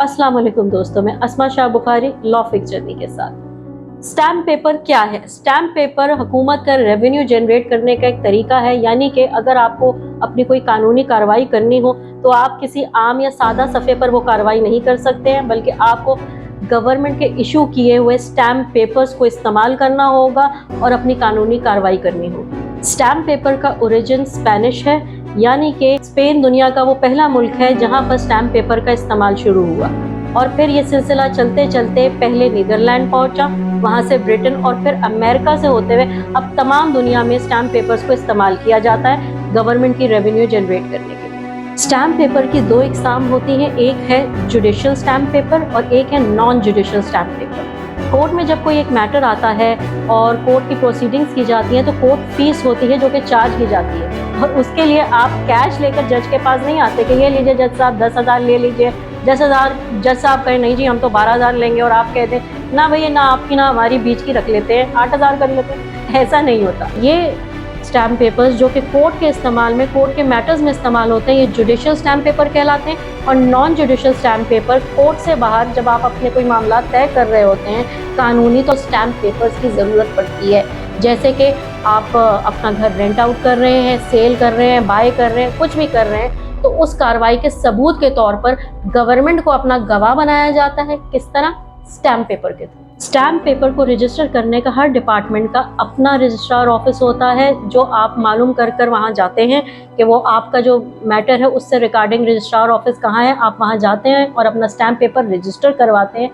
अस्सलाम वालेकुम दोस्तों, मैं Asma Shah Bukhari law fix journey के साथ। स्टैम्प पेपर क्या है? स्टैम्प पेपर हुकूमत का रेवेन्यू जनरेट करने का एक तरीका है, यानी कि अगर आपको अपनी कोई कानूनी कार्रवाई करनी हो तो आप किसी आम या सादा सफ़े पर वो कार्रवाई नहीं कर सकते हैं, बल्कि आपको गवर्नमेंट के इशू किए हुए स्टैम्प पेपर्स को इस्तेमाल करना होगा और अपनी कानूनी कार्रवाई करनी होगी। स्टैम्प पेपर का ओरिजिन स्पेनिश है, यानी कि स्पेन दुनिया का वो पहला मुल्क है जहाँ पर स्टैम्प पेपर का इस्तेमाल शुरू हुआ और फिर ये सिलसिला चलते चलते पहले नीदरलैंड पहुंचा, वहाँ से ब्रिटेन और फिर अमेरिका से होते हुए अब तमाम दुनिया में स्टैम्प पेपर्स को इस्तेमाल किया जाता है गवर्नमेंट की रेवेन्यू जनरेट करने के लिए। स्टैम्प पेपर की दो इकसाम होती हैं, एक है जुडिशियल स्टैम्प पेपर और एक है non judicial stamp paper. Court में जब कोई एक मैटर आता है और कोर्ट की प्रोसीडिंग्स की जाती हैं तो कोर्ट फीस होती है जो कि चार्ज की जाती है, और उसके लिए आप कैश लेकर जज के पास नहीं आते कि ये लीजिए जज साहब 10,000 ले लीजिए। 10,000 जज साहब कहें नहीं जी हम तो 12,000 लेंगे, और आप कहते हैं ना भैया ना आपकी ना हमारी बीच की रख लेते हैं, 8,000 कर लेते हैं। ऐसा नहीं होता। ये स्टैम्प पेपर्स जो कि कोर्ट के इस्तेमाल में, कोर्ट के मैटर्स में इस्तेमाल होते हैं, ये जुडिशियल स्टैम्प पेपर कहलाते हैं। और non judicial stamp paper court से बाहर जब आप अपने कोई मामला तय कर रहे होते हैं कानूनी, तो स्टैम्प पेपर्स की ज़रूरत पड़ती है। जैसे कि आप अपना घर रेंट आउट कर रहे हैं, सेल कर रहे हैं, बाय कर रहे हैं, कुछ भी कर रहे हैं, तो उस कार्रवाई के सबूत के तौर पर गवर्नमेंट को अपना गवाह बनाया जाता है। किस तरह? स्टैम्प पेपर के थ्रू। स्टैम्प पेपर को रजिस्टर करने का हर डिपार्टमेंट का अपना रजिस्ट्रार ऑफिस होता है, जो आप मालूम कर वहाँ जाते हैं कि वो आपका जो मैटर है उससे रिगार्डिंग रजिस्ट्रार ऑफिस कहाँ है। आप वहाँ जाते हैं और अपना स्टैम्प पेपर रजिस्टर करवाते हैं।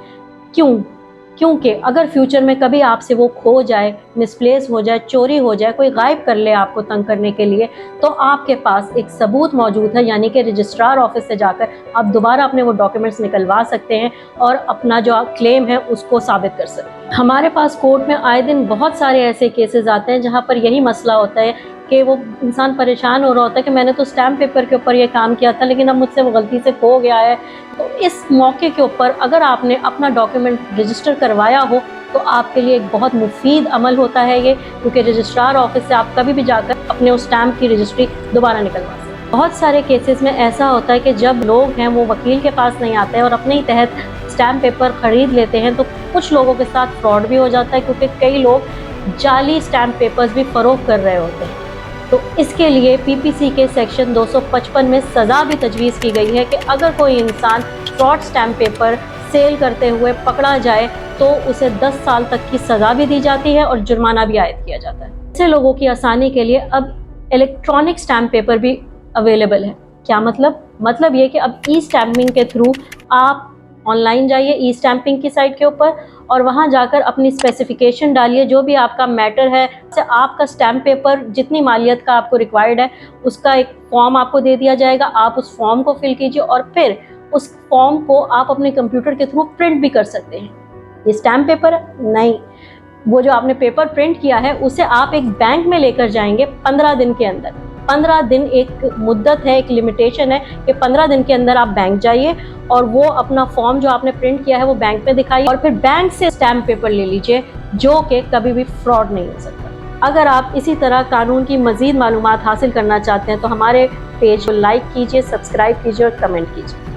क्योंकि अगर फ्यूचर में कभी आपसे वो खो जाए, मिसप्लेस हो जाए, चोरी हो जाए, कोई गायब कर ले आपको तंग करने के लिए, तो आपके पास एक सबूत मौजूद है, यानी कि रजिस्ट्रार ऑफिस से जाकर आप दोबारा अपने वो डॉक्यूमेंट्स निकलवा सकते हैं और अपना जो क्लेम है उसको साबित कर सकते हैं। हमारे पास कोर्ट में आए दिन बहुत सारे ऐसे केसेस आते हैं जहाँ पर यही मसला होता है कि वो इंसान परेशान हो रहा होता है कि मैंने तो स्टैम्प पेपर के ऊपर ये काम किया था, लेकिन अब मुझसे वो गलती से खो गया है। तो इस मौके के ऊपर अगर आपने अपना डॉक्यूमेंट रजिस्टर करवाया हो तो आपके लिए एक बहुत मुफीद अमल होता है ये, क्योंकि रजिस्ट्रार ऑफिस से आप कभी भी जाकर अपने उस स्टैम्प की रजिस्ट्री दोबारा निकलवा सकते हैं। बहुत सारे केसेस में ऐसा होता है कि जब लोग हैं वो वकील के पास नहीं आते हैं और अपने ही तहत स्टैम्प पेपर ख़रीद लेते हैं, तो कुछ लोगों के साथ फ्रॉड भी हो जाता है, क्योंकि कई लोग जाली स्टैम्प पेपर्स भी फ़रोख्त कर रहे होते हैं। तो इसके लिए पीपीसी के सेक्शन 255 में सज़ा भी तजवीज़ की गई है कि अगर कोई इंसान फ्रॉड स्टैम्प पेपर सेल करते हुए पकड़ा जाए तो उसे 10 साल तक की सज़ा भी दी जाती है और जुर्माना भी आयद किया जाता है। ऐसे लोगों की आसानी के लिए अब इलेक्ट्रॉनिक स्टैम्प पेपर भी अवेलेबल है। क्या मतलब ये कि अब ई स्टैम्पिंग के थ्रू आप ऑनलाइन जाइए ई स्टैम्पिंग की साइट के ऊपर और वहाँ जाकर अपनी स्पेसिफिकेशन डालिए, जो भी आपका मैटर है, से आपका स्टैम्प पेपर जितनी मालियत का आपको रिक्वायर्ड है उसका एक फॉर्म आपको दे दिया जाएगा। आप उस फॉर्म को फिल कीजिए और फिर उस फॉर्म को आप अपने कंप्यूटर के थ्रू प्रिंट भी कर सकते हैं। ये स्टैम्प पेपर नहीं, वो जो आपने पेपर प्रिंट किया है उसे आप एक बैंक में लेकर जाएंगे 15 दिन के अंदर। 15 दिन एक मुद्दत है, एक लिमिटेशन है कि 15 दिन के अंदर आप बैंक जाइए और वो अपना फॉर्म जो आपने प्रिंट किया है वो बैंक में दिखाइए और फिर बैंक से स्टैम्प पेपर ले लीजिए, जो कि कभी भी फ्रॉड नहीं हो सकता। अगर आप इसी तरह कानून की मज़ीद मालूमात हासिल करना चाहते हैं तो हमारे पेज को लाइक कीजिए, सब्सक्राइब कीजिए और कमेंट कीजिए।